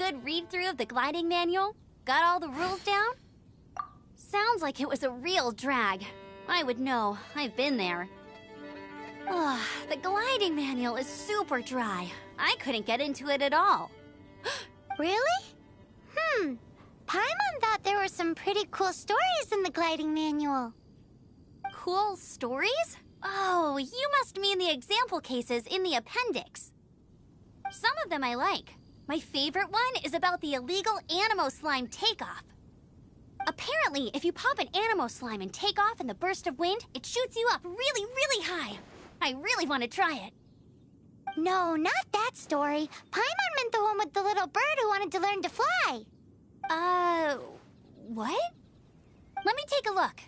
good read-through of the gliding manual? Got all the rules down? Sounds like it was a real drag. I would know. I've been there. Ugh, the gliding manual is super dry. I couldn't get into it at all. Really? Paimon thought there were some pretty cool stories in the gliding manual. Cool stories? Oh, you must mean the example cases in the appendix. Some of them I like. My favorite one is about the illegal Animo Slime takeoff. Apparently, if you pop an Animo Slime and take off in the burst of wind, it shoots you up really, really high. I really want to try it. No, not that story. Paimon meant the one with the little bird who wanted to learn to fly. What? Let me take a look.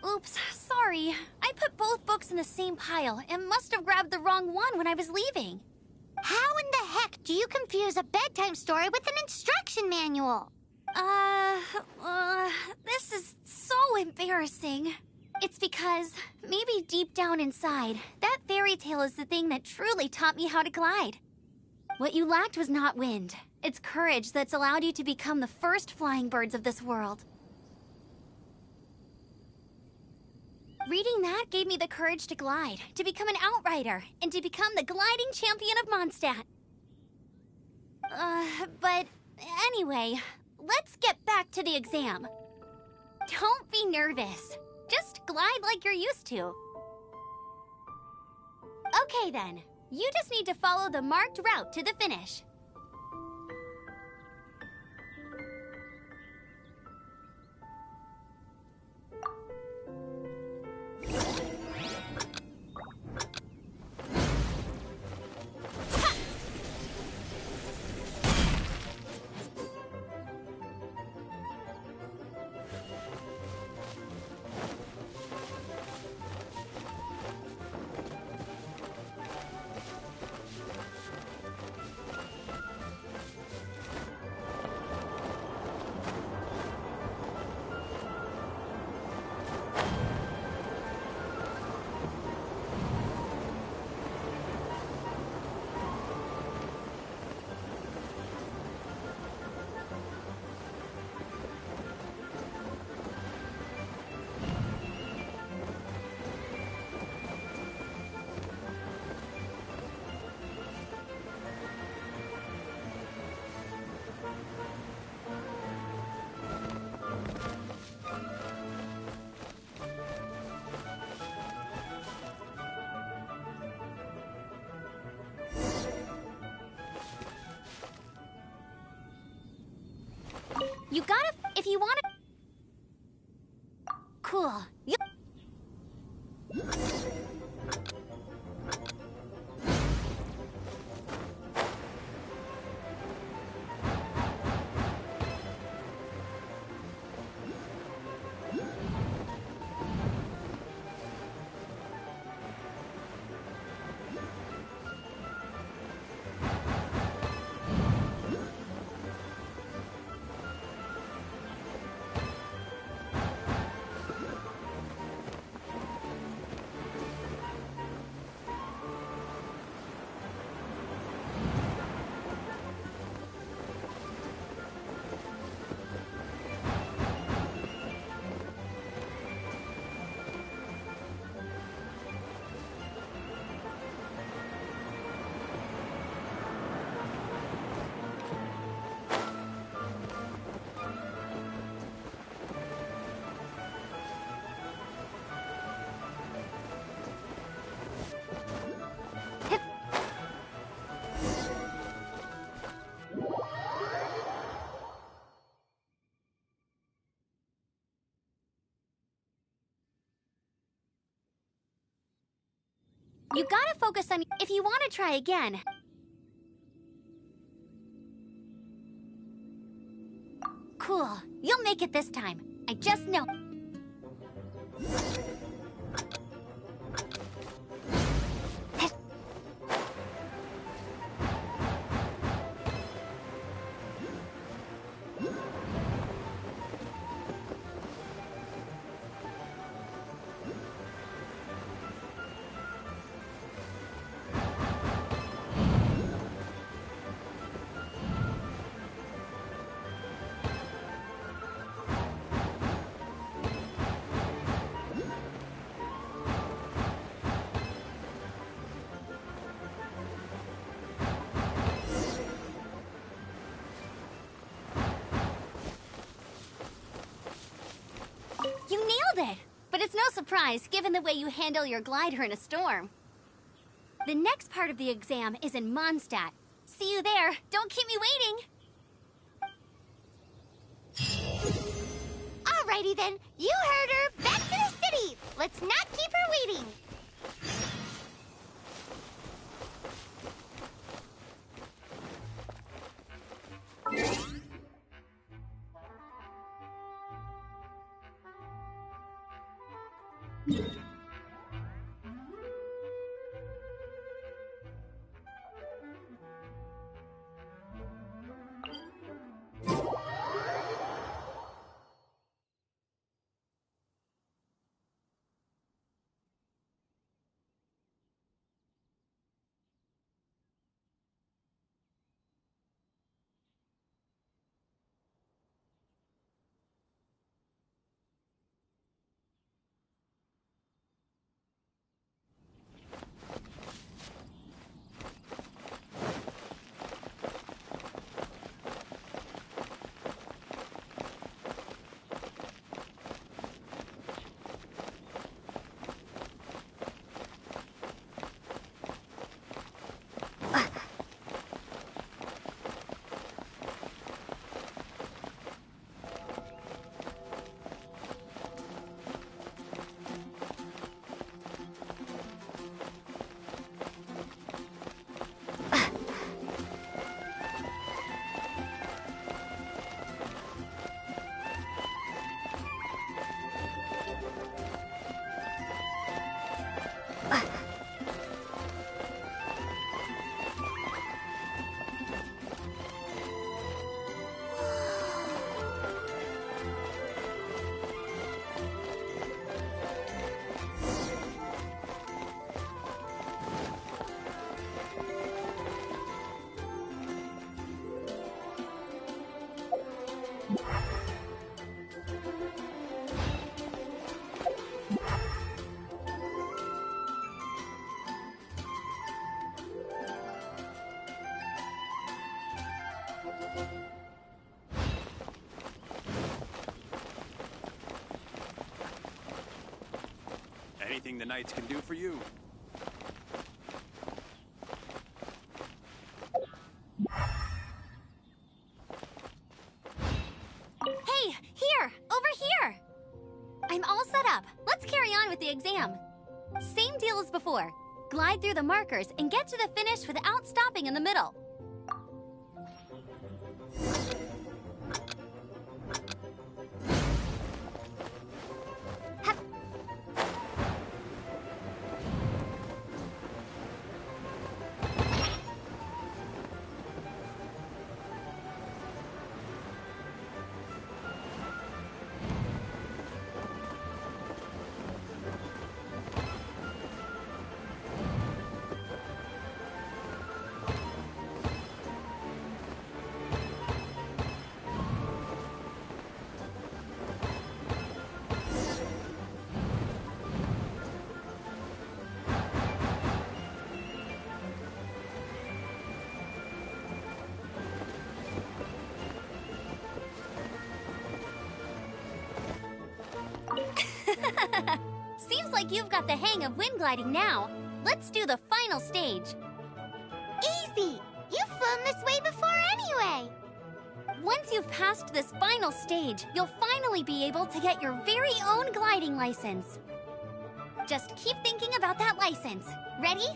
Oops, sorry. I put both books in the same pile and must have grabbed the wrong one when I was leaving. How in the heck do you confuse a bedtime story with an instruction manual? This is so embarrassing. It's because, maybe deep down inside, that fairy tale is the thing that truly taught me how to glide. What you lacked was not wind. It's courage that's allowed you to become the first flying birds of this world. Reading that gave me the courage to glide, to become an outrider, and to become the gliding champion of Mondstadt. But anyway, let's get back to the exam. Don't be nervous. Just glide like you're used to. Okay then, you just need to follow the marked route to the finish. You gotta, if you wanna... Cool. You gotta focus on if you want to try again. Cool. You'll make it this time. I just know. nailed it! But it's no surprise, given the way you handle your glider in a storm. The next part of the exam is in Mondstadt. See you there. Don't keep me waiting! Alrighty then, you heard her. Back to the city. Let's not keep her waiting. Anything the Knights can do for you. Hey, here! Over here! I'm all set up. Let's carry on with the exam. Same deal as before. Glide through the markers and get to the finish without stopping in the middle. Seems like you've got the hang of wind gliding now. Let's do the final stage. Easy! You've flown this way before anyway. Once you've passed this final stage, you'll finally be able to get your very own gliding license. Just keep thinking about that license. Ready?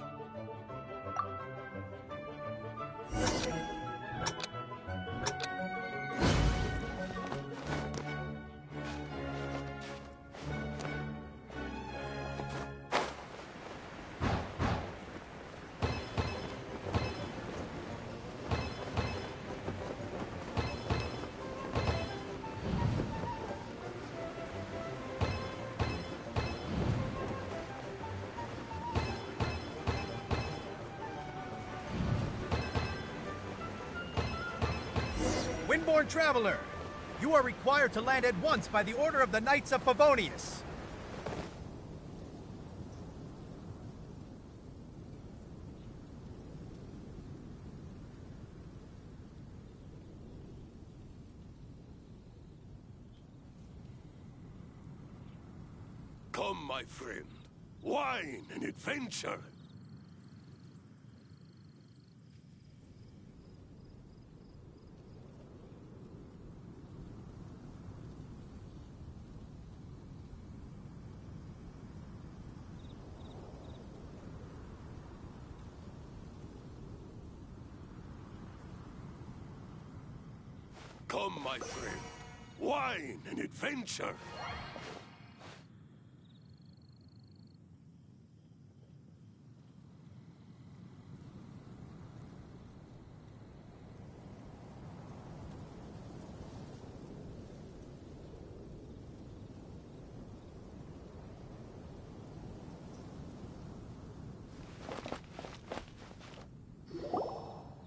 Windborne Traveler, you are required to land at once by the order of the Knights of Favonius. Come, my friend. Wine and adventure. Come, my friend. Wine and adventure.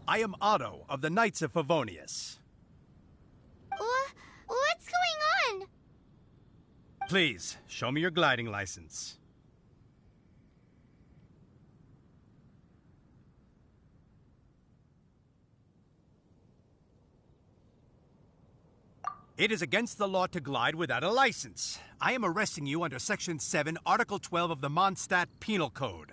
I am Otto of the Knights of Favonius. What's going on? Please, show me your gliding license. It is against the law to glide without a license. I am arresting you under Section 7, Article 12 of the Mondstadt Penal Code.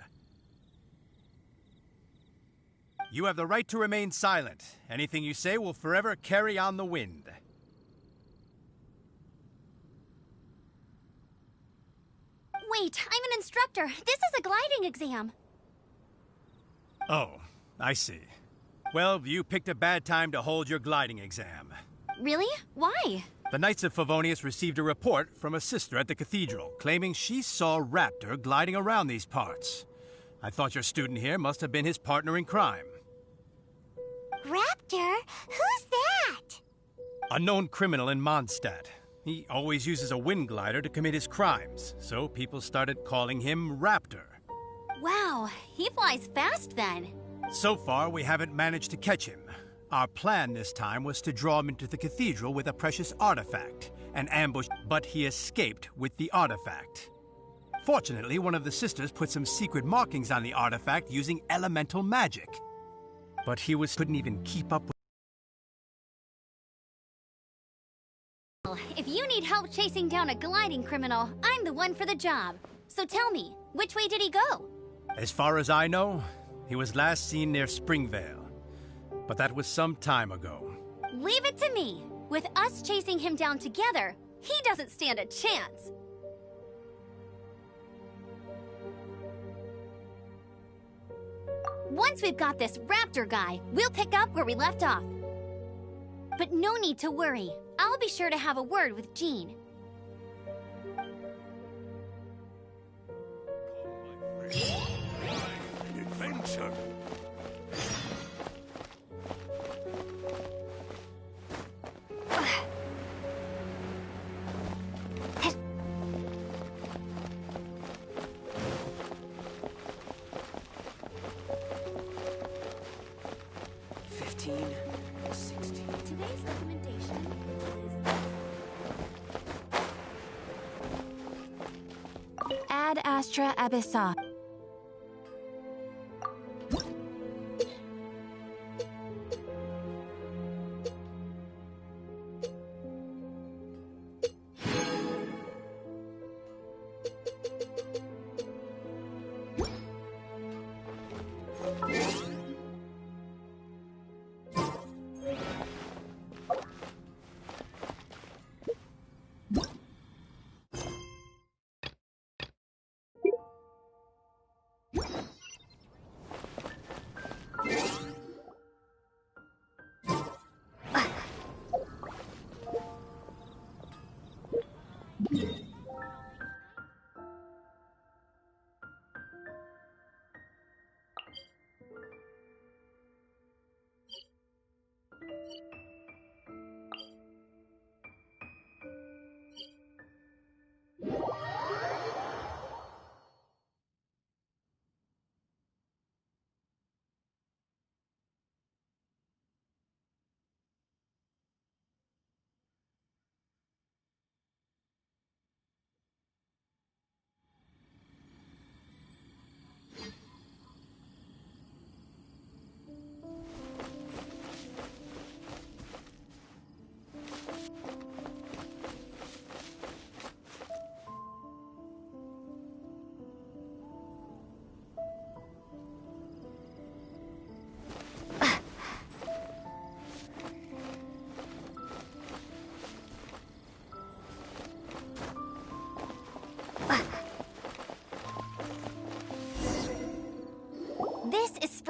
You have the right to remain silent. Anything you say will forever carry on the wind. Wait, I'm an instructor. This is a gliding exam. Oh, I see. Well, you picked a bad time to hold your gliding exam. Really? Why? The Knights of Favonius received a report from a sister at the cathedral claiming she saw Raptor gliding around these parts. I thought your student here must have been his partner in crime. Raptor? Who's that? A known criminal in Mondstadt. He always uses a wind glider to commit his crimes, so people started calling him Raptor. Wow, he flies fast then. So far, we haven't managed to catch him. Our plan this time was to draw him into the cathedral with a precious artifact, an ambush, but he escaped with the artifact. Fortunately, one of the sisters put some secret markings on the artifact using elemental magic. But he couldn't even keep up with... If you need help chasing down a gliding criminal, I'm the one for the job. So tell me, which way did he go? As far as I know, he was last seen near Springvale. But that was some time ago. Leave it to me. With us chasing him down together, he doesn't stand a chance. Once we've got this Raptor guy, we'll pick up where we left off. But no need to worry. I'll be sure to have a word with Jean. An adventure. Today's recommendation is... Ad Astra Abyssa.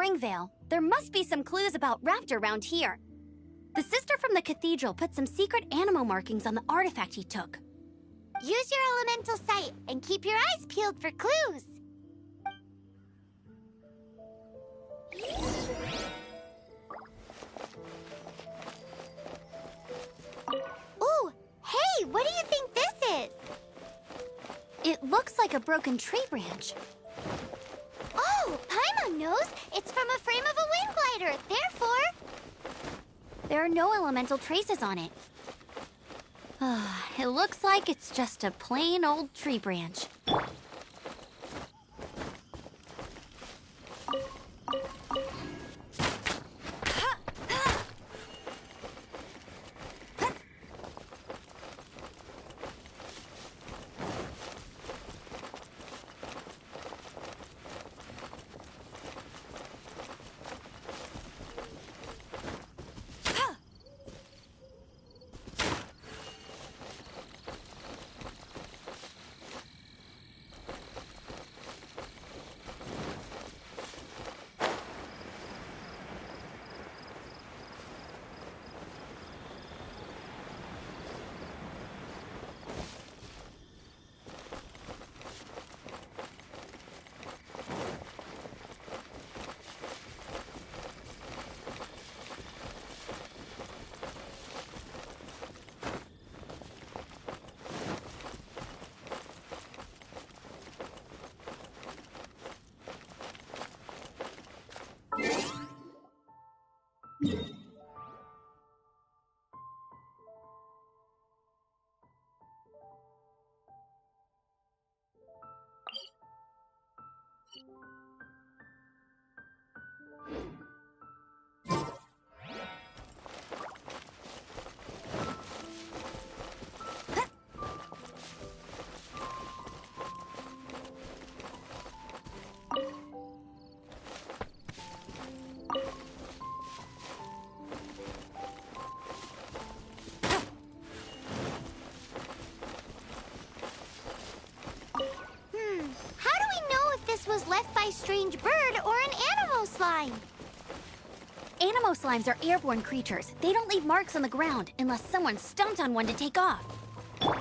Springvale. There must be some clues about Raptor around here. The sister from the cathedral put some secret animo markings on the artifact he took. Use your elemental sight and keep your eyes peeled for clues. Ooh, hey, what do you think this is? It looks like a broken tree branch. Oh, Paimon knows. It's from a frame of a wind glider. Therefore, There are no elemental traces on it. It looks like it's just a plain old tree branch. Was left by strange bird or an animo slime. Animo slimes are airborne creatures. They don't leave marks on the ground unless someone stomped on one to take off. How do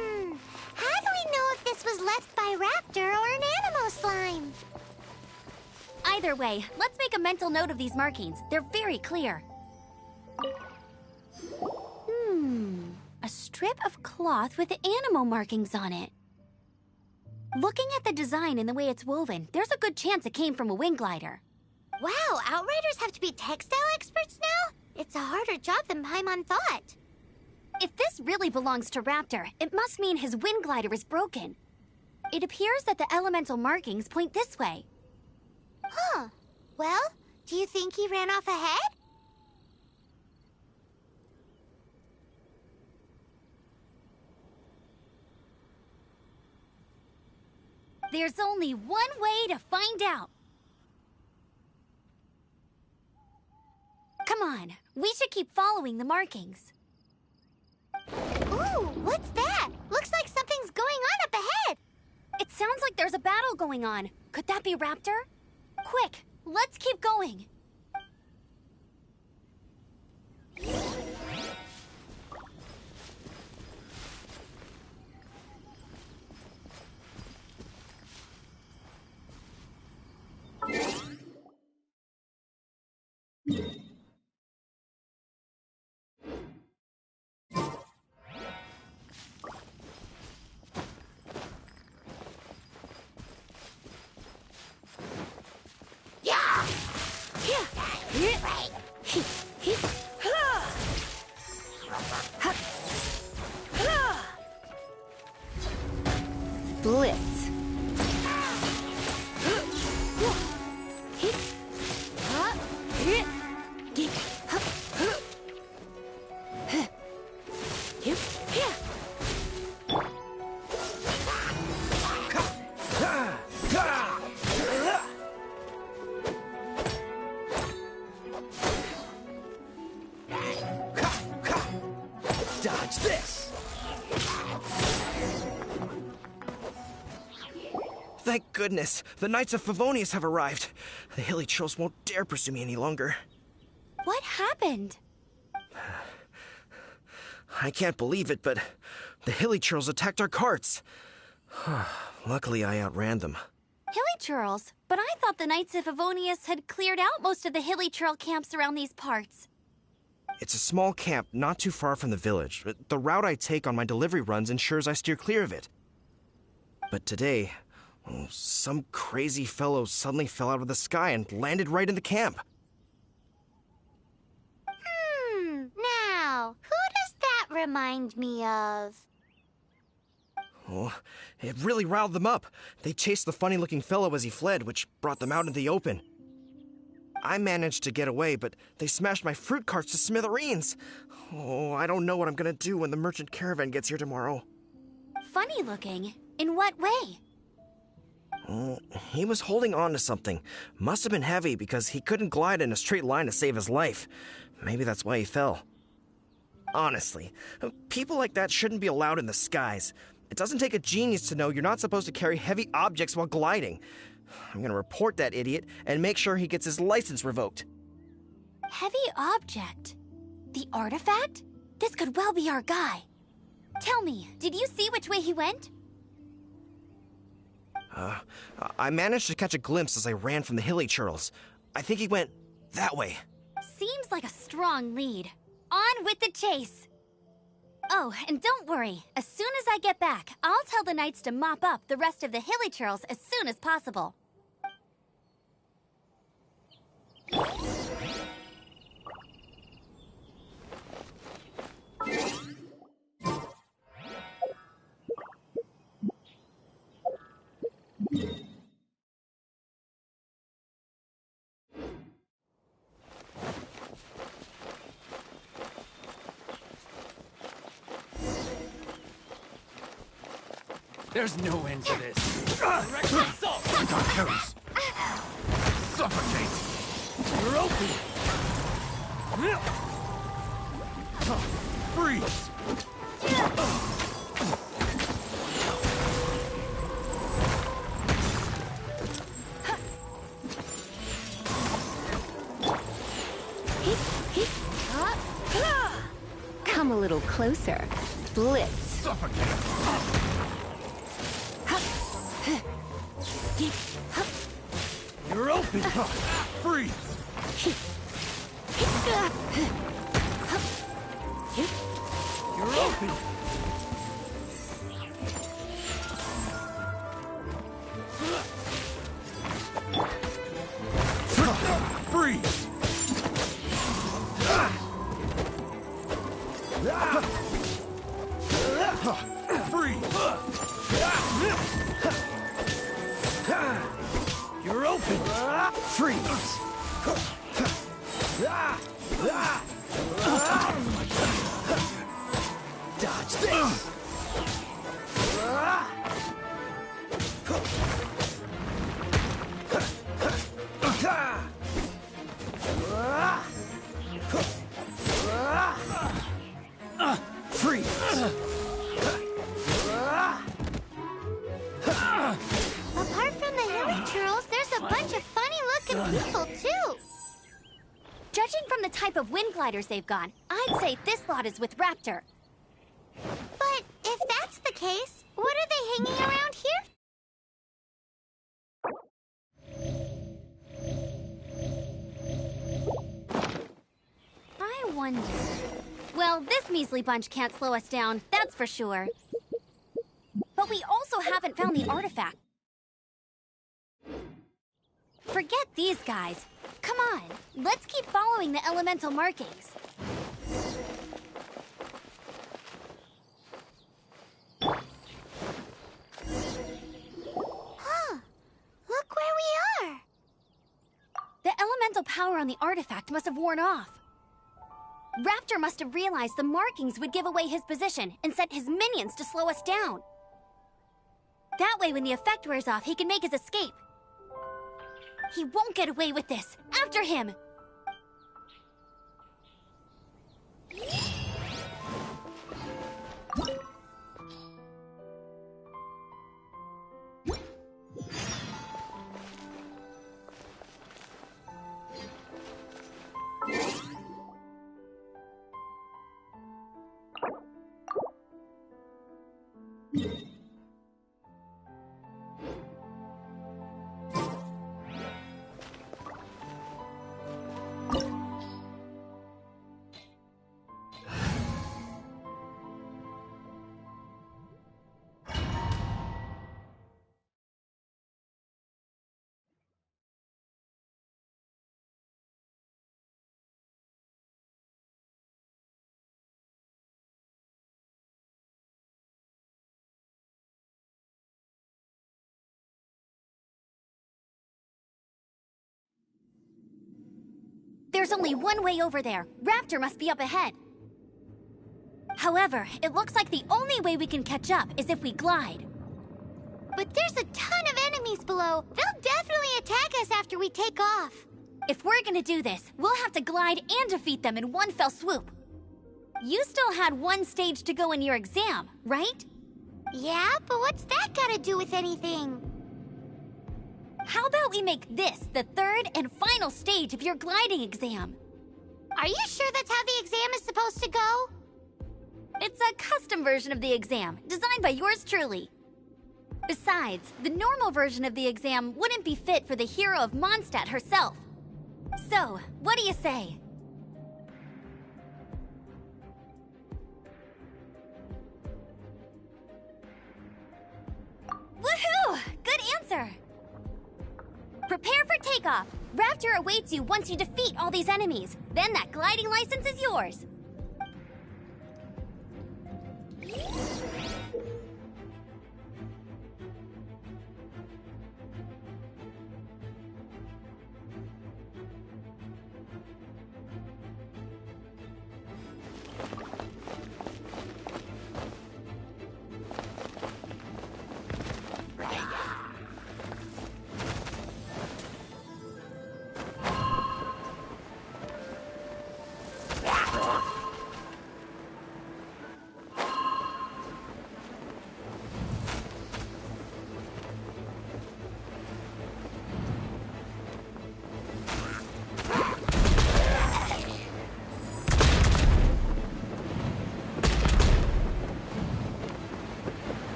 we know if this was left by raptor or an animo slime? Either way, let's make a mental note of these markings. They're very clear. A strip of cloth with animo markings on it. Looking at the design and the way it's woven, there's a good chance it came from a wind glider. Wow, Outriders have to be textile experts now? It's a harder job than Paimon thought. If this really belongs to Raptor, it must mean his wind glider is broken. It appears that the elemental markings point this way. Huh. Well, do you think he ran off ahead? There's only one way to find out. Come on, we should keep following the markings. Ooh, what's that? Looks like something's going on up ahead. It sounds like there's a battle going on. Could that be Raptor? Quick, let's keep going. Blitz. Dodge this! Thank goodness, the Knights of Favonius have arrived. The Hilly Churls won't dare pursue me any longer. What happened? I can't believe it, but the Hilly Churls attacked our carts. Luckily, I outran them. Hilly Churls? But I thought the Knights of Favonius had cleared out most of the Hilly Churl camps around these parts. It's a small camp not too far from the village. The route I take on my delivery runs ensures I steer clear of it. But today, some crazy fellow suddenly fell out of the sky and landed right in the camp. Now, who does that remind me of? Oh, it really riled them up. They chased the funny-looking fellow as he fled, which brought them out into the open. I managed to get away, but they smashed my fruit carts to smithereens. Oh, I don't know what I'm gonna do when the merchant caravan gets here tomorrow. Funny looking? In what way? He was holding on to something. Must have been heavy because he couldn't glide in a straight line to save his life. Maybe that's why he fell. Honestly, people like that shouldn't be allowed in the skies. It doesn't take a genius to know you're not supposed to carry heavy objects while gliding. I'm gonna report that idiot and make sure he gets his license revoked. Heavy object? The artifact? This could well be our guy. Tell me, did you see which way he went? I managed to catch a glimpse as I ran from the Hilly Churls. I think he went that way. Seems like a strong lead. On with the chase! Oh, and don't worry. As soon as I get back, I'll tell the Knights to mop up the rest of the Hilly Churls as soon as possible. There's no end to this. Suffocate! You're open! Freeze! Come a little closer. Blitz. Suffocate! You're open! Freeze! You're open! Freeze! Freeze! You're open! Freeze! Dodge this! Freeze! Apart from the Hilly Churls, there's a bunch of funny-looking people, too. Judging from the type of wind gliders they've got, I'd say this lot is with Raptor. But if that's the case, what are they hanging around here? I wonder... Well, this measly bunch can't slow us down, that's for sure. But we also haven't found the artifact. Forget these guys. Come on, let's keep following the elemental markings. Huh. Look where we are. The elemental power on the artifact must have worn off. Raptor must have realized the markings would give away his position and sent his minions to slow us down. That way, when the effect wears off, he can make his escape. He won't get away with this. After him! There's only one way over there. Raptor must be up ahead. However, it looks like the only way we can catch up is if we glide. But there's a ton of enemies below. They'll definitely attack us after we take off. If we're gonna do this, we'll have to glide and defeat them in one fell swoop. You still had one stage to go in your exam, right? Yeah, but what's that gotta do with anything? How about we make this the third and final stage of your gliding exam? Are you sure that's how the exam is supposed to go? It's a custom version of the exam, designed by yours truly. Besides, the normal version of the exam wouldn't be fit for the hero of Mondstadt herself. So, what do you say? Woohoo! Good answer! Prepare for takeoff. Raptor awaits you once you defeat all these enemies. Then that gliding license is yours.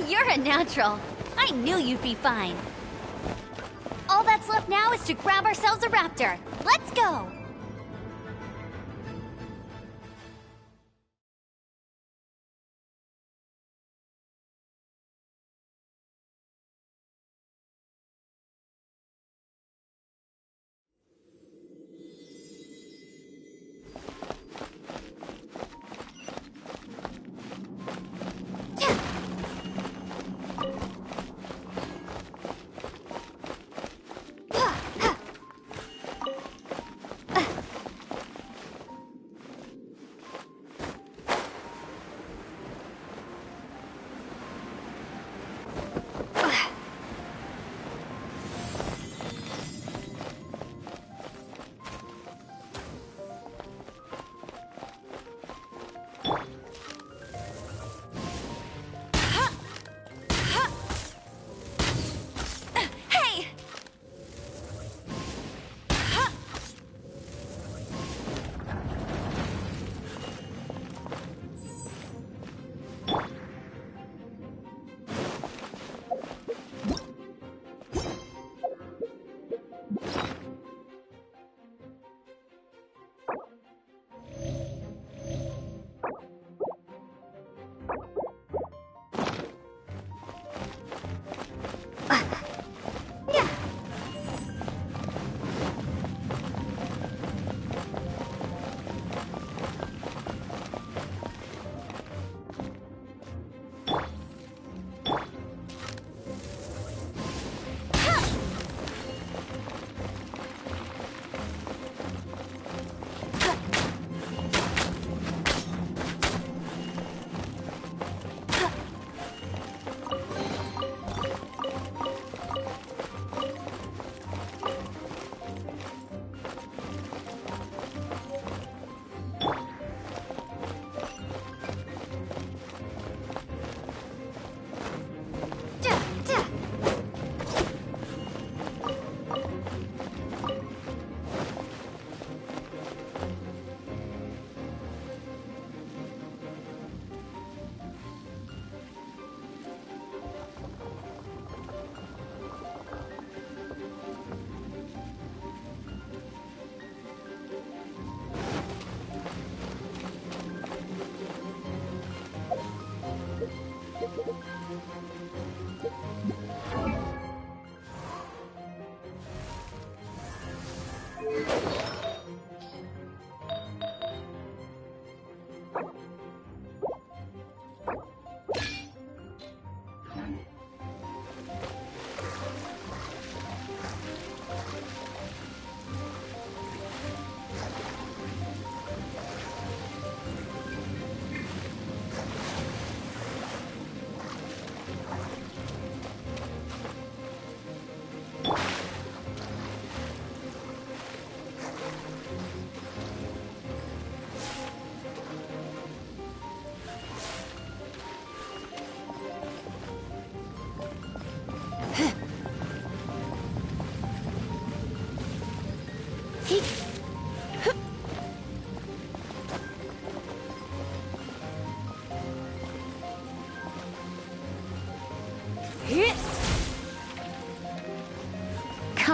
You're a natural. I knew you'd be fine. All that's left now is to grab ourselves a raptor. Let's go!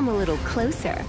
Come a little closer.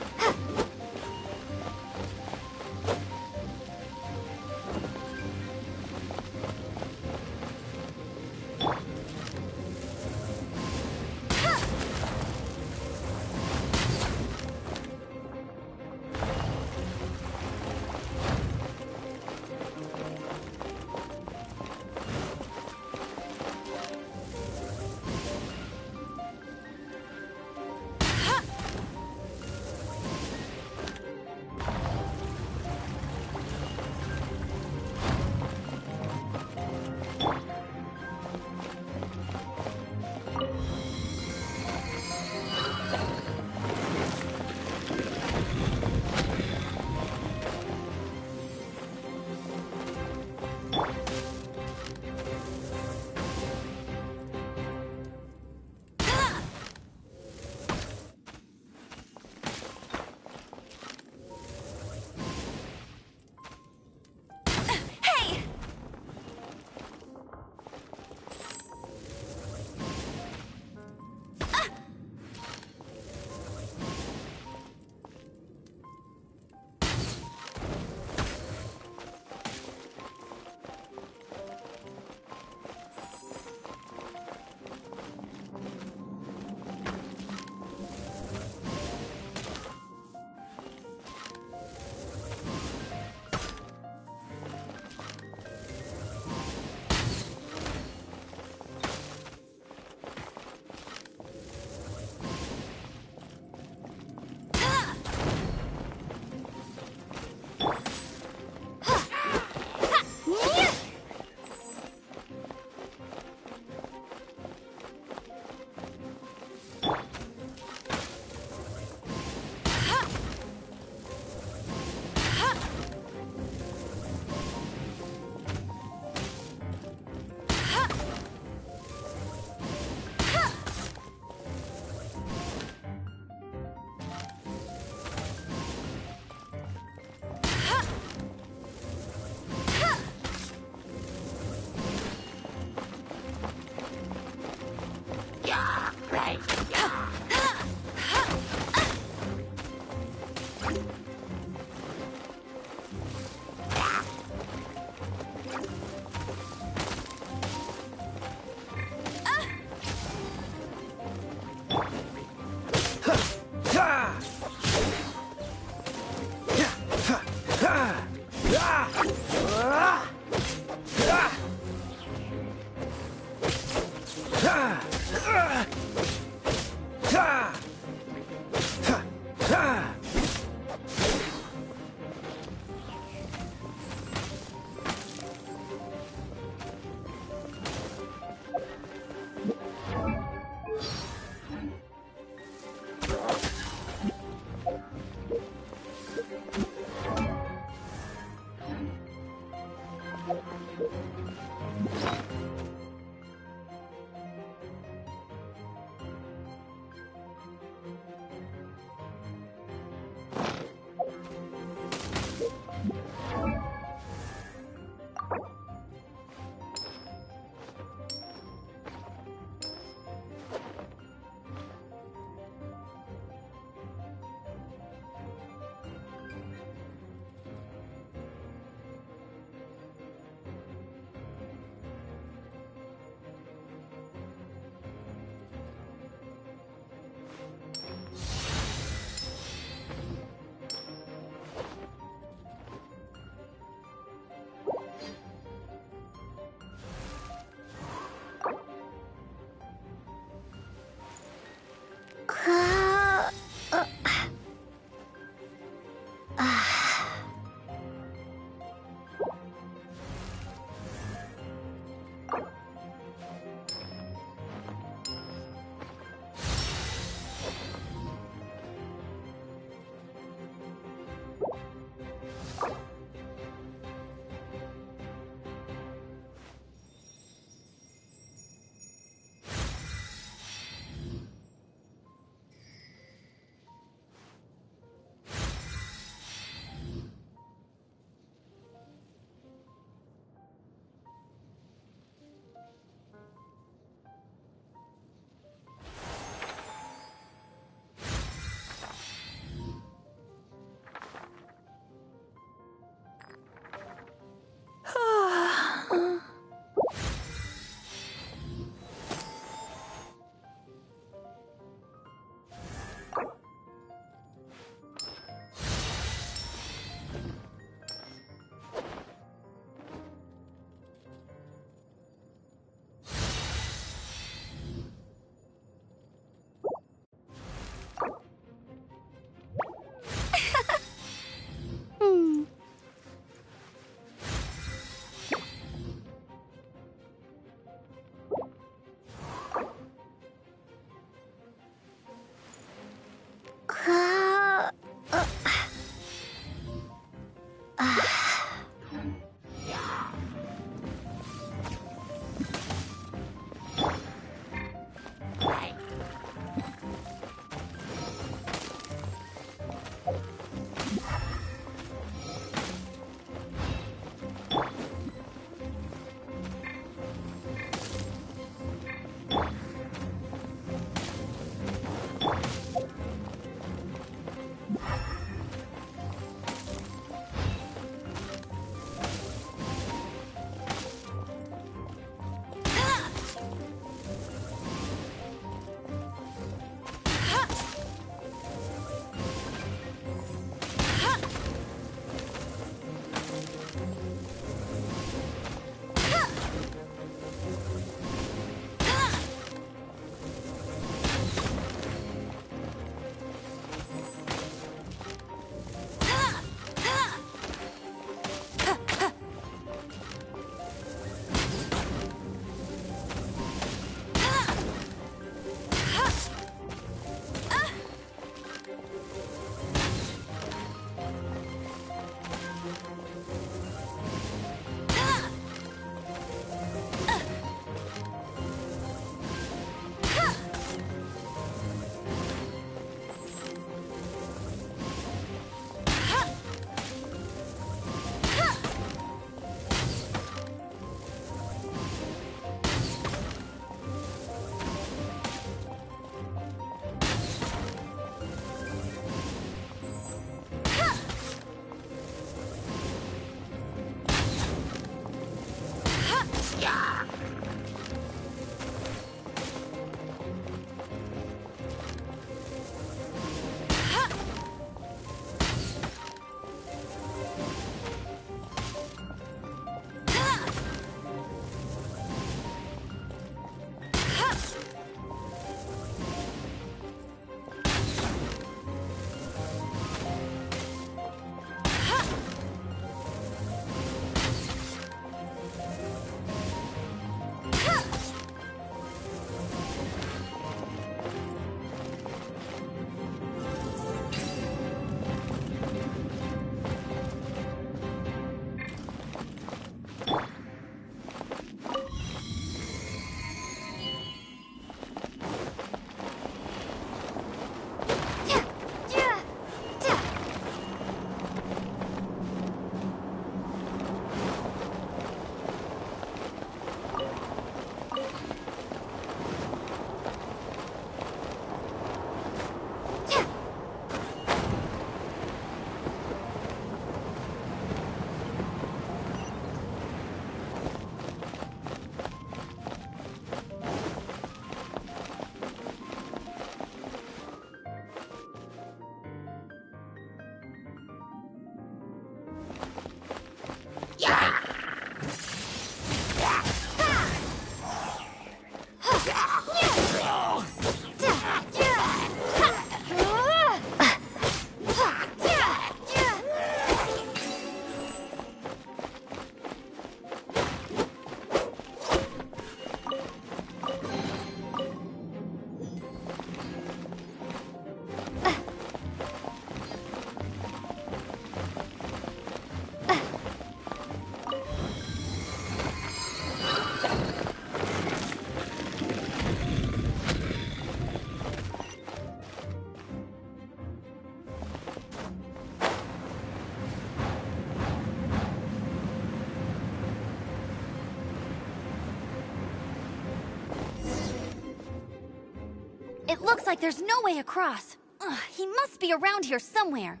It looks like there's no way across. Ugh, he must be around here somewhere.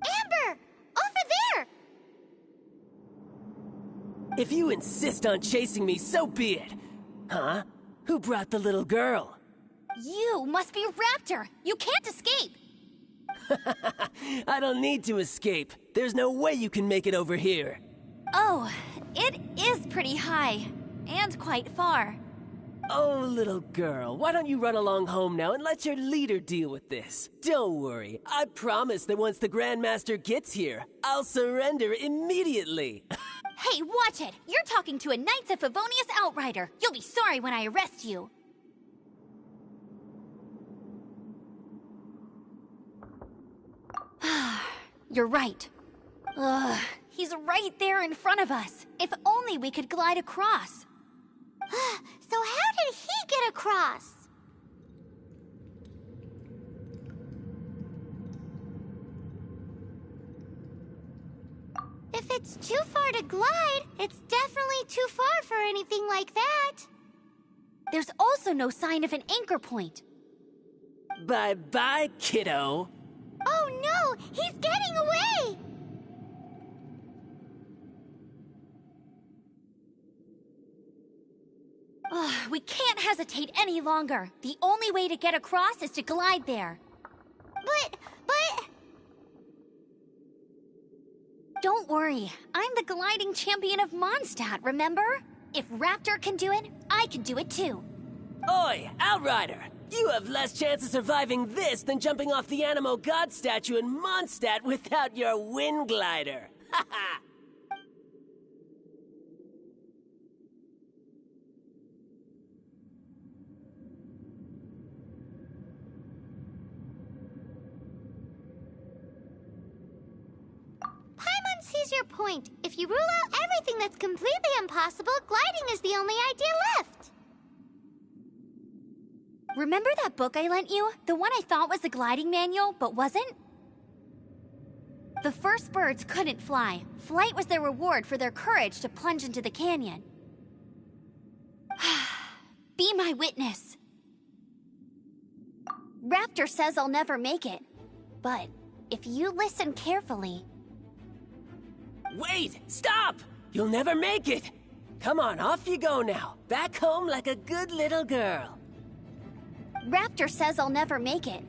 Amber! Over there! If you insist on chasing me, so be it. Huh? Who brought the little girl? You must be Raptor! You can't escape! I don't need to escape. There's no way you can make it over here. Oh, it is pretty high. And quite far. Oh, little girl, why don't you run along home now and let your leader deal with this? Don't worry, I promise that once the Grandmaster gets here, I'll surrender immediately. Hey, watch it! You're talking to a Knights of Favonius outrider. You'll be sorry when I arrest you. You're right. Ugh, he's right there in front of us. If only we could glide across. So how did he get across? If it's too far to glide, it's definitely too far for anything like that. There's also no sign of an anchor point. Bye-bye, kiddo. Oh no! He's getting away! Ugh, we can't hesitate any longer. The only way to get across is to glide there. But... Don't worry, I'm the gliding champion of Mondstadt, remember? If Raptor can do it, I can do it too. Oi, Outrider! You have less chance of surviving this than jumping off the Animo God statue in Mondstadt without your wind glider. Ha ha! Paimon sees your point. If you rule out everything that's completely impossible, gliding is the only idea left. Remember that book I lent you? The one I thought was the gliding manual, but wasn't? The first birds couldn't fly. Flight was their reward for their courage to plunge into the canyon. Be my witness. Raptor says I'll never make it. But if you listen carefully... Wait! Stop! You'll never make it! Come on, off you go now. Back home like a good little girl. Raptor says I'll never make it.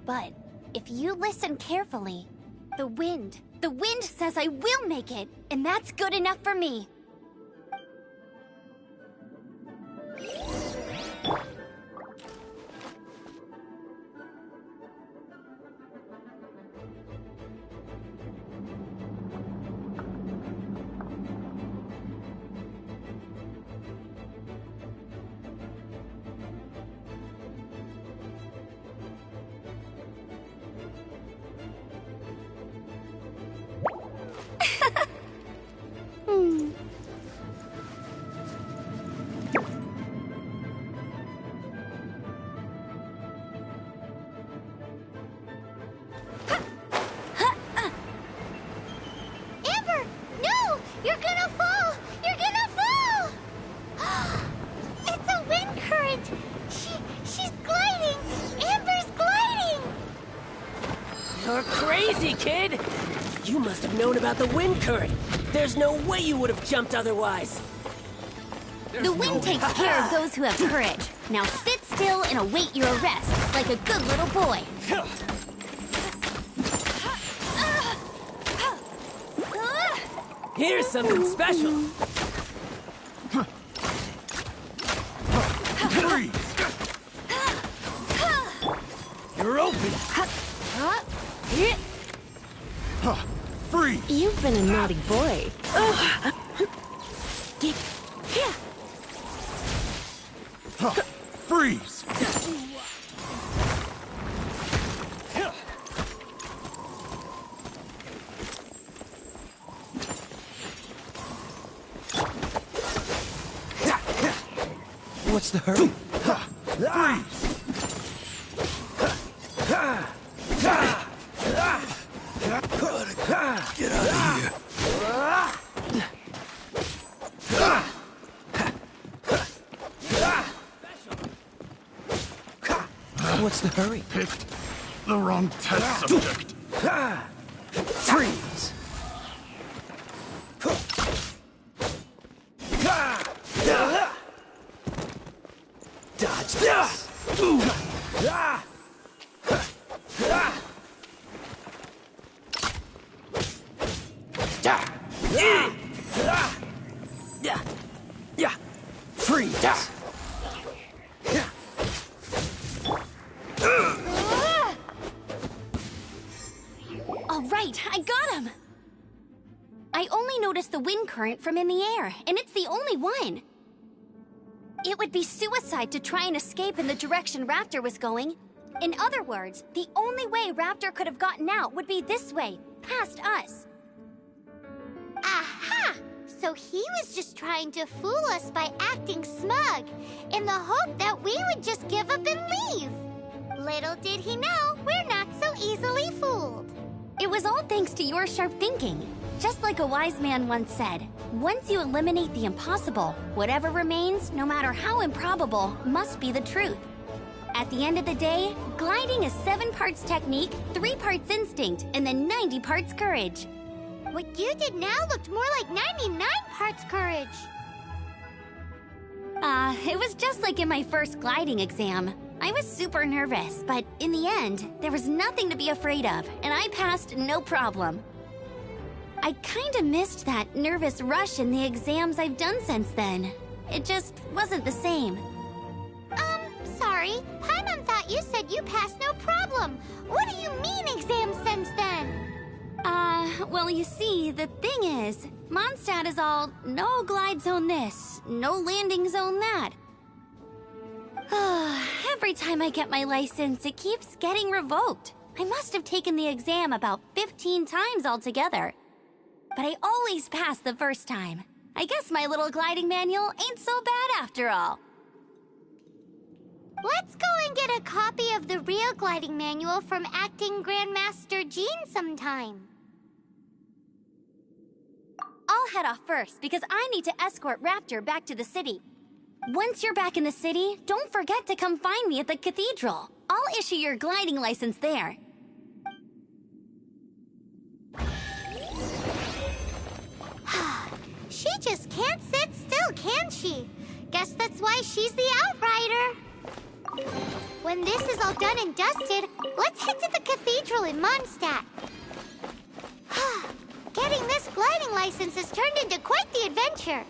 But if you listen carefully, the wind says I will make it, and that's good enough for me. Amber! No! You're gonna fall! You're gonna fall! It's a wind current! She's gliding! Amber's gliding! You're crazy, kid! You must have known about the wind current. There's no way you would have jumped otherwise. The wind takes care of those who have courage. Now sit still and await your arrest, like a good little boy. Here's something special. Freeze! You're open! Freeze! You've been a naughty boy. Freeze! What's the hurry? Freeze! Get out of here! What's the hurry? Picked the wrong test subject. Freeze! Dodge this! Freeze! All right, I got him! I only noticed the wind current from in the air, and it's the only one. It would be suicide to try and escape in the direction Raptor was going. In other words, the only way Raptor could have gotten out would be this way, past us. Aha! So he was just trying to fool us by acting smug, in the hope that we would just give up and leave. Little did he know, we're not so easily fooled. It was all thanks to your sharp thinking. Just like a wise man once said, once you eliminate the impossible, whatever remains, no matter how improbable, must be the truth. At the end of the day, gliding is 7 parts technique, 3 parts instinct, and then 90 parts courage. What you did now looked more like 99 parts courage. It was just like in my first gliding exam. I was super nervous, but in the end, there was nothing to be afraid of, and I passed no problem. I kinda missed that nervous rush in the exams I've done since then. It just wasn't the same. Sorry. Paimon thought you said you passed no problem. What do you mean exams since then? Well, you see, the thing is, Mondstadt is all no glide zone this, no landing zone that. Every time I get my license, it keeps getting revoked. I must have taken the exam about 15 times altogether. But I always pass the first time. I guess my little gliding manual ain't so bad after all. Let's go and get a copy of the real gliding manual from Acting Grandmaster Jean sometime. I'll head off first because I need to escort Raptor back to the city. Once you're back in the city, don't forget to come find me at the cathedral. I'll issue your gliding license there. She just can't sit still, can she? Guess that's why she's the outrider. When this is all done and dusted, let's head to the cathedral in Mondstadt. Getting this gliding license has turned into quite the adventure.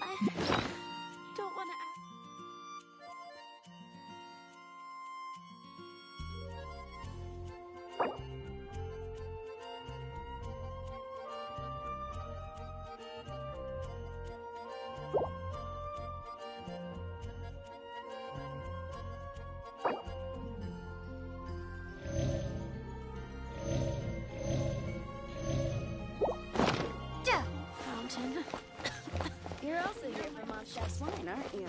I don't want to ask. Fountain. You're also here for Mom's chef's wine, aren't you?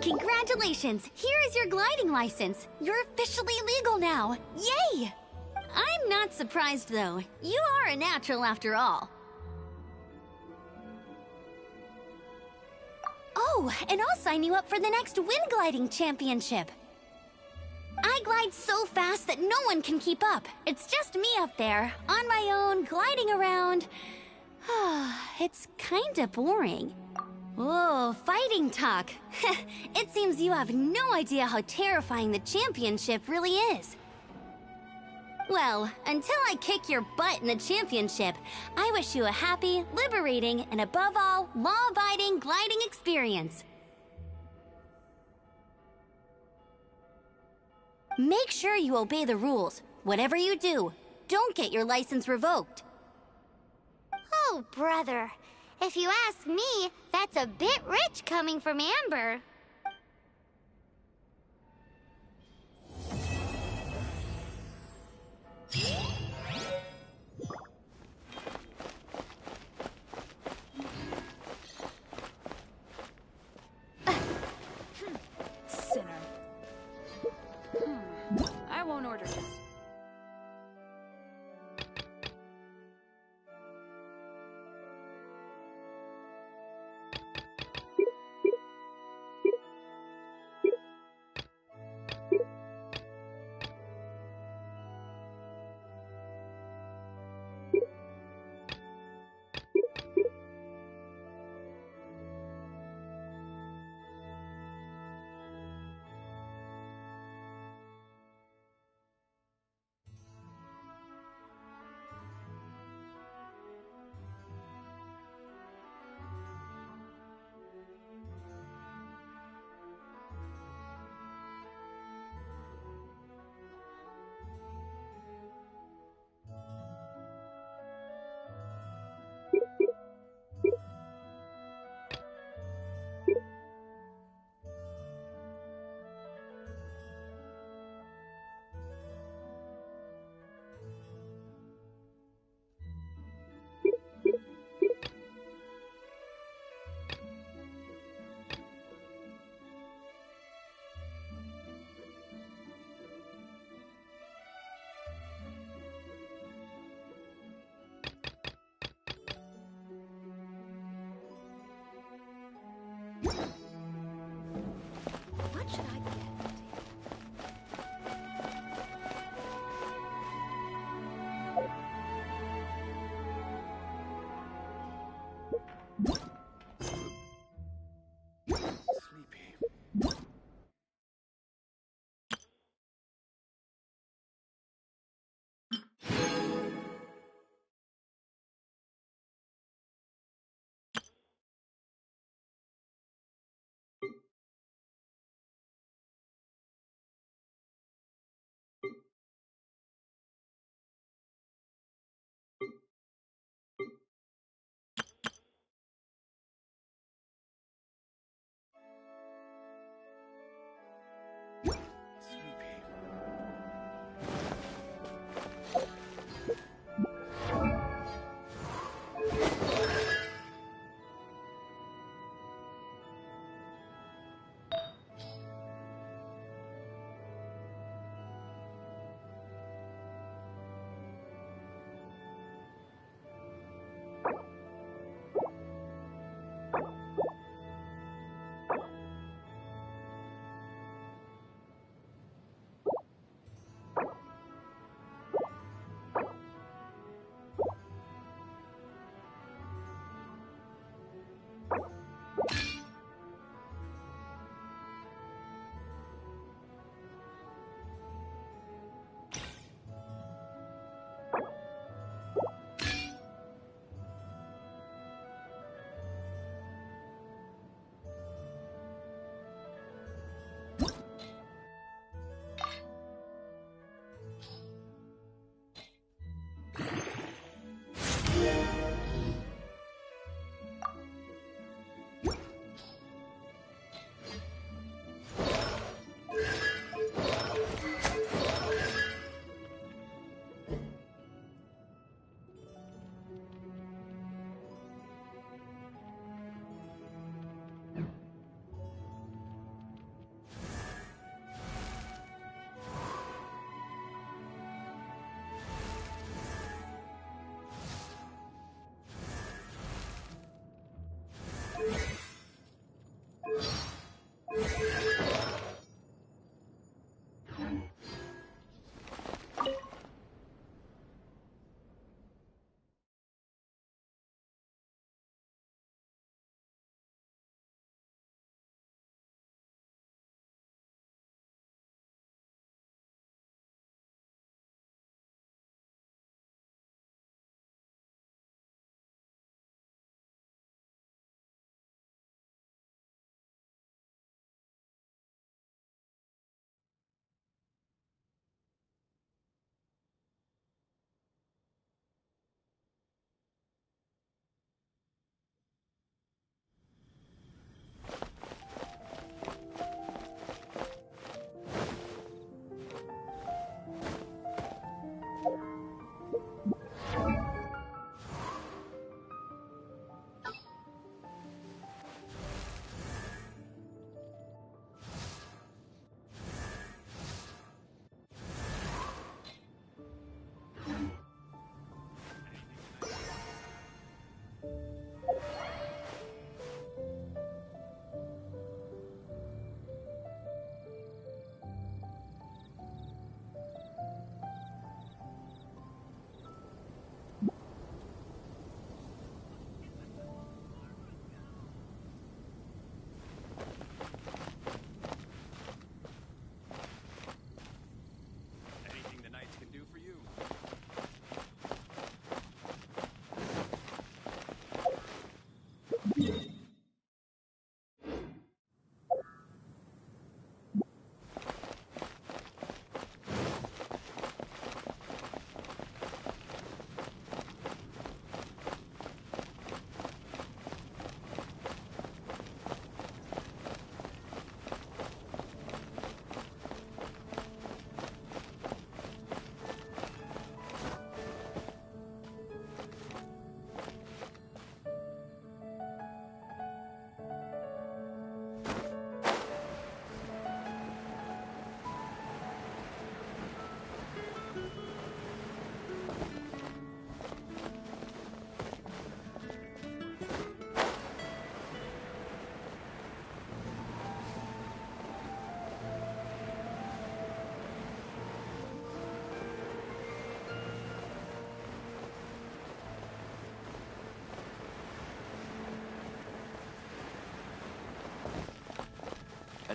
Congratulations! Here is your gliding license. You're officially legal now. Yay! I'm not surprised, though. You are a natural after all. Oh, and I'll sign you up for the next wind gliding championship. I glide so fast that no one can keep up. It's just me up there, on my own, gliding around. It's kinda boring. Oh, fighting talk. It seems you have no idea how terrifying the championship really is. Well, until I kick your butt in the championship, I wish you a happy, liberating, and above all, law-abiding gliding experience. Make sure you obey the rules. Whatever you do, don't get your license revoked. Oh, brother. If you ask me, that's a bit rich coming from Amber. Sinner. I won't order this.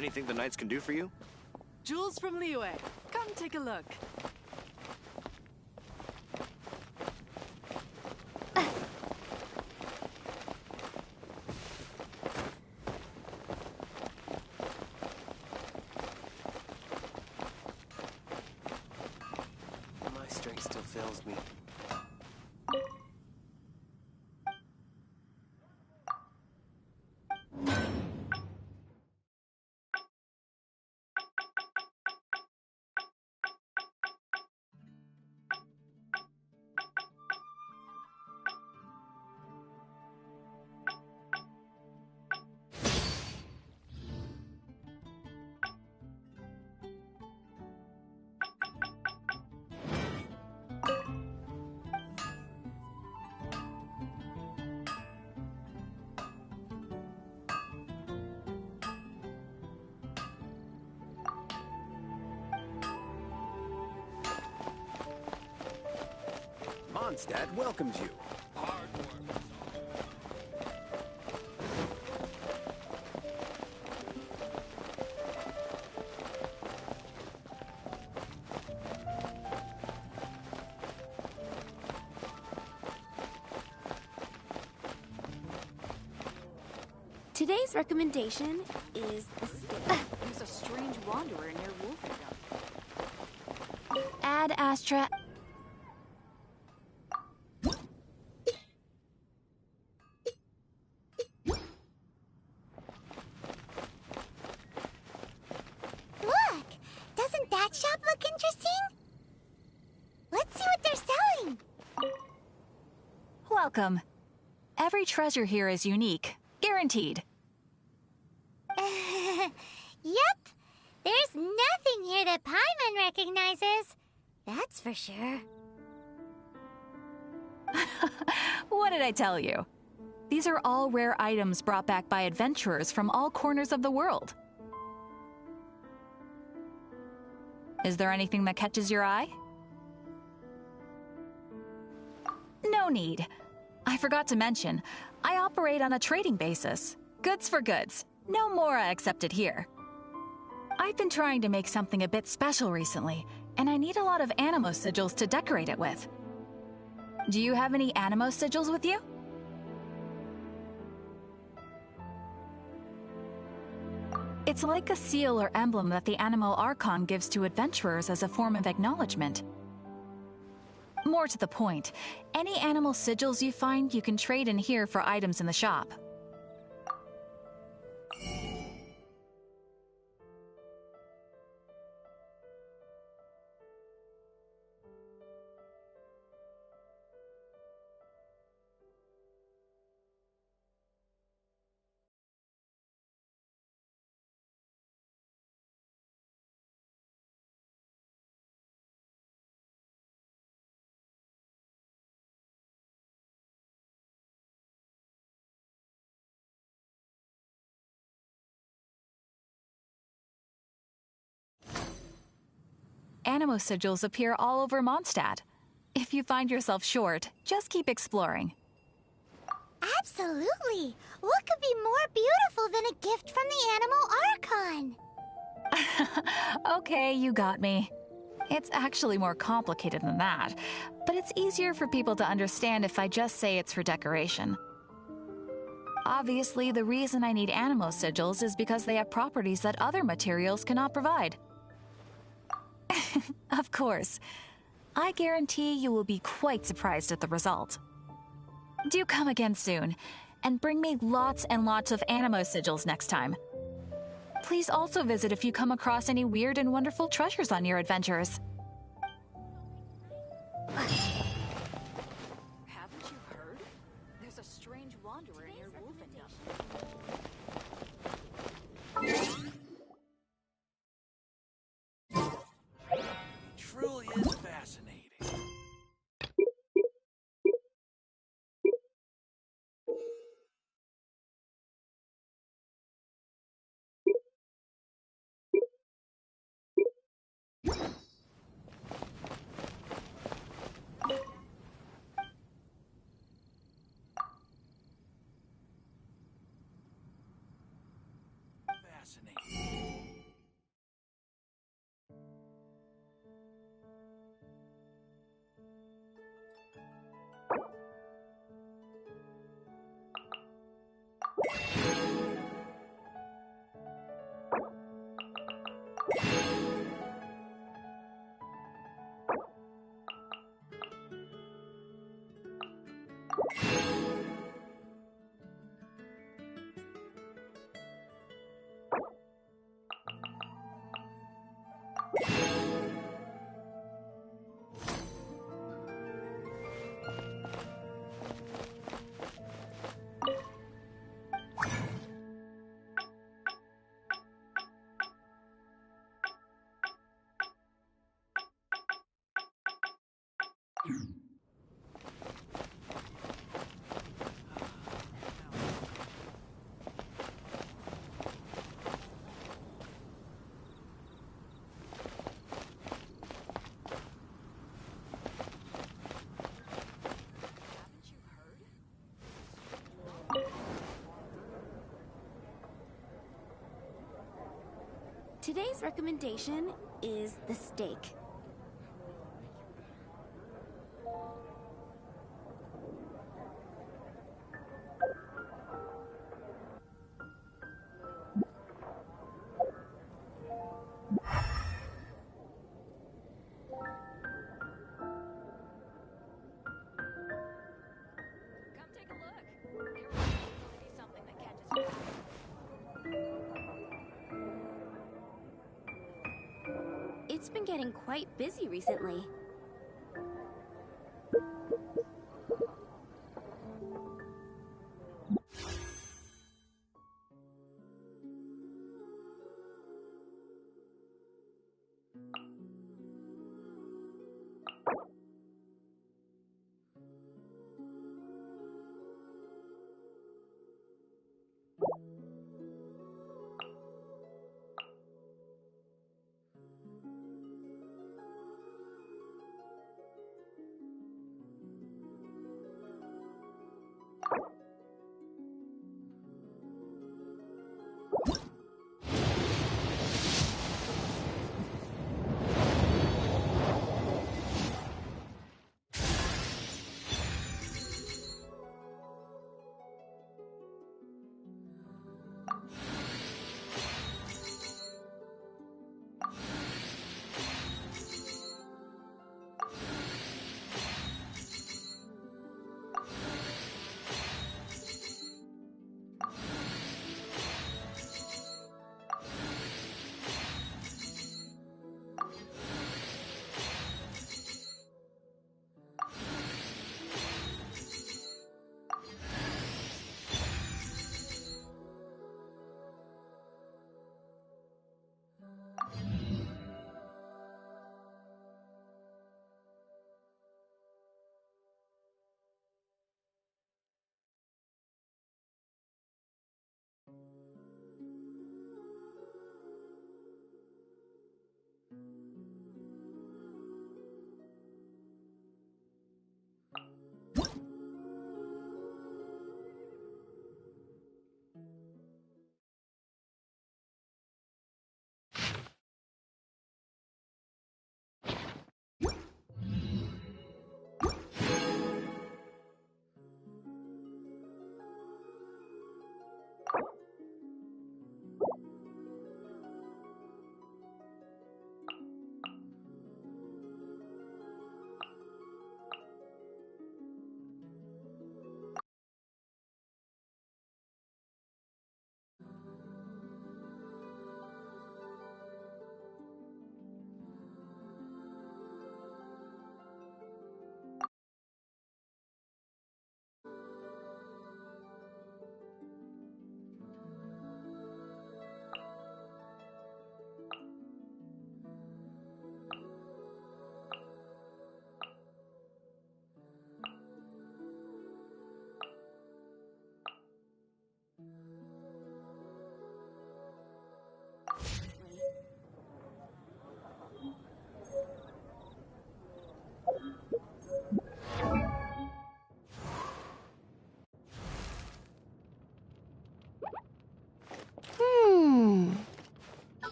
Anything the Knights can do for you? Jules from Liyue. Come take a look. My strength still fails me. Mondstadt welcomes you. Today's recommendation is the steak. There's a strange wanderer near Wolfendom. Ad Astra. Look! Doesn't that shop look interesting? Let's see what they're selling. Welcome. Every treasure here is unique. Guaranteed. Yep. There's nothing here that Paimon recognizes. That's for sure. What did I tell you? These are all rare items brought back by adventurers from all corners of the world. Is there anything that catches your eye? No need. I forgot to mention, I operate on a trading basis. Goods for goods. No Mora accepted here. I've been trying to make something a bit special recently, and I need a lot of Animo sigils to decorate it with. Do you have any Animo sigils with you? It's like a seal or emblem that the Animo Archon gives to adventurers as a form of acknowledgement. More to the point, any animal sigils you find you can trade in here for items in the shop. Animo sigils appear all over Mondstadt. If you find yourself short, just keep exploring. Absolutely. What could be more beautiful than a gift from the Animo Archon? Okay, you got me. It's actually more complicated than that, but it's easier for people to understand if I just say it's for decoration. Obviously, the reason I need Animo sigils is because they have properties that other materials cannot provide. Of course. I guarantee you will be quite surprised at the result. Do come again soon, and bring me lots and lots of Animo sigils next time. Please also visit if you come across any weird and wonderful treasures on your adventures. Haven't you heard? There's a strange wanderer near Wolfendom. Truly is fascinating. Fascinating. Today's recommendation is the steak. Come take a look. There will be something that catches your eye. It's been getting quite busy recently.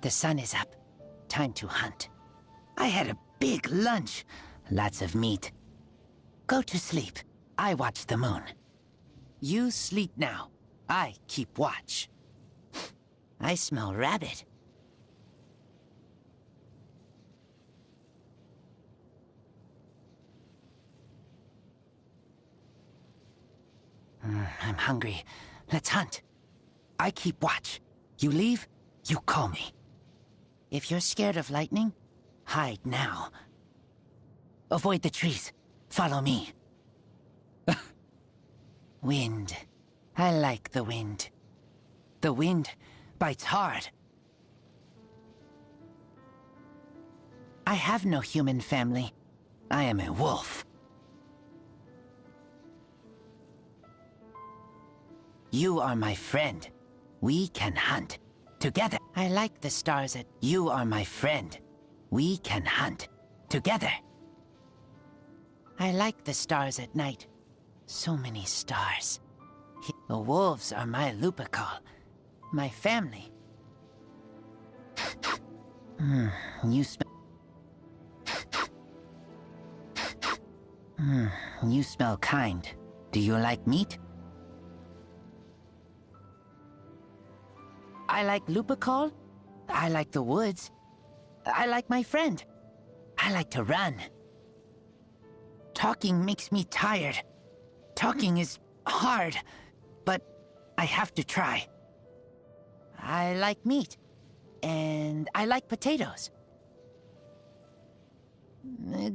The sun is up. Time to hunt. I had a big lunch. Lots of meat. Go to sleep. I watch the moon. You sleep now. I keep watch. I smell rabbit. I'm hungry. Let's hunt. I keep watch. You leave, you call me. If you're scared of lightning, hide now. Avoid the trees. Follow me. Wind. I like the wind. The wind bites hard. I have no human family. I am a wolf. You are my friend. We can hunt together. I like the stars at... You are my friend. We can hunt together. I like the stars at night. So many stars. The wolves are my Lupercal. My family. You smell... You smell kind. Do you like meat? I like Lupercal. I like the woods. I like my friend. I like to run. Talking makes me tired. Talking is hard, but I have to try. I like meat, and I like potatoes.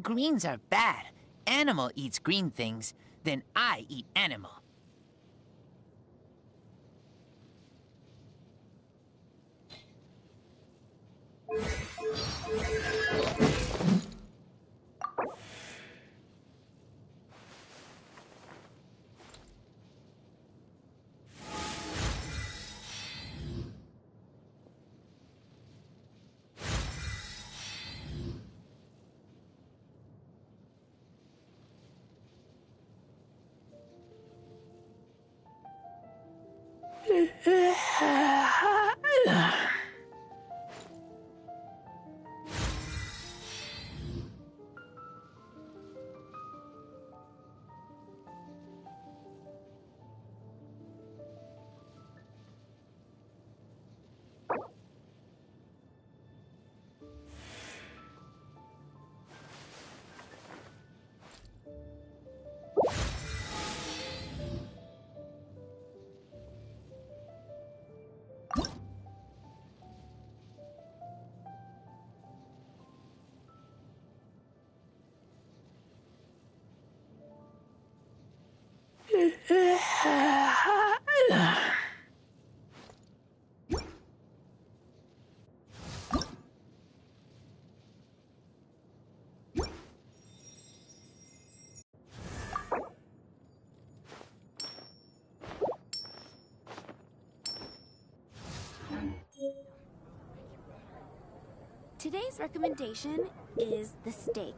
Greens are bad. Animal eats green things, then I eat animal. Today's recommendation is the steak.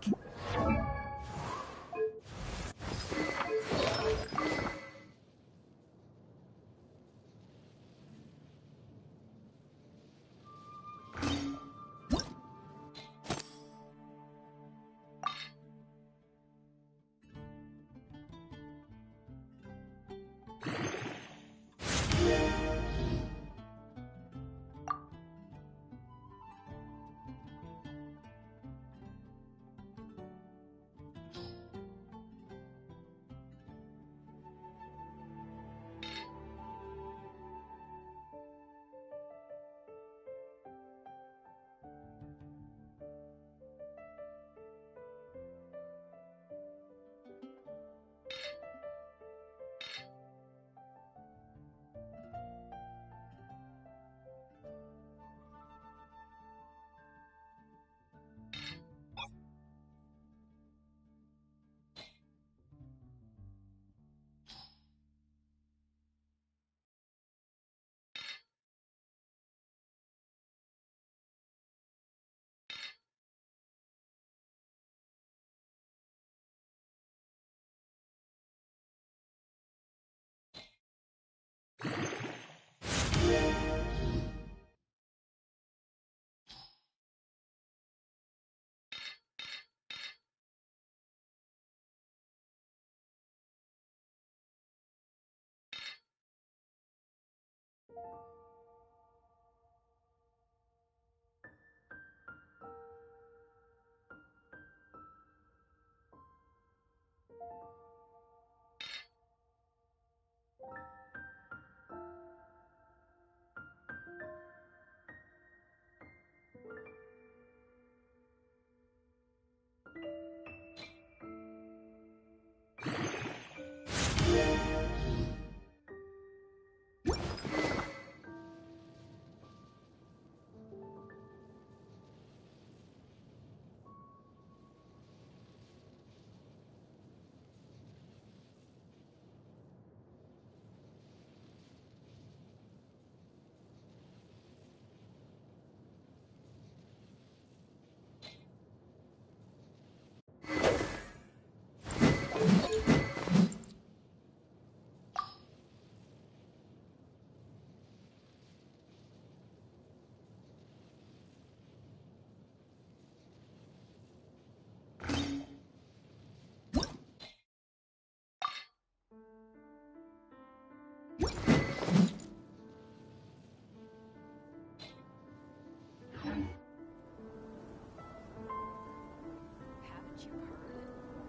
Haven't you heard?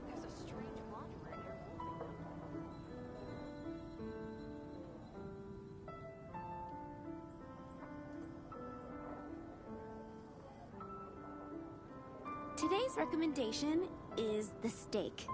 There's a strange wanderer near Wolfenham. Today's recommendation is the steak.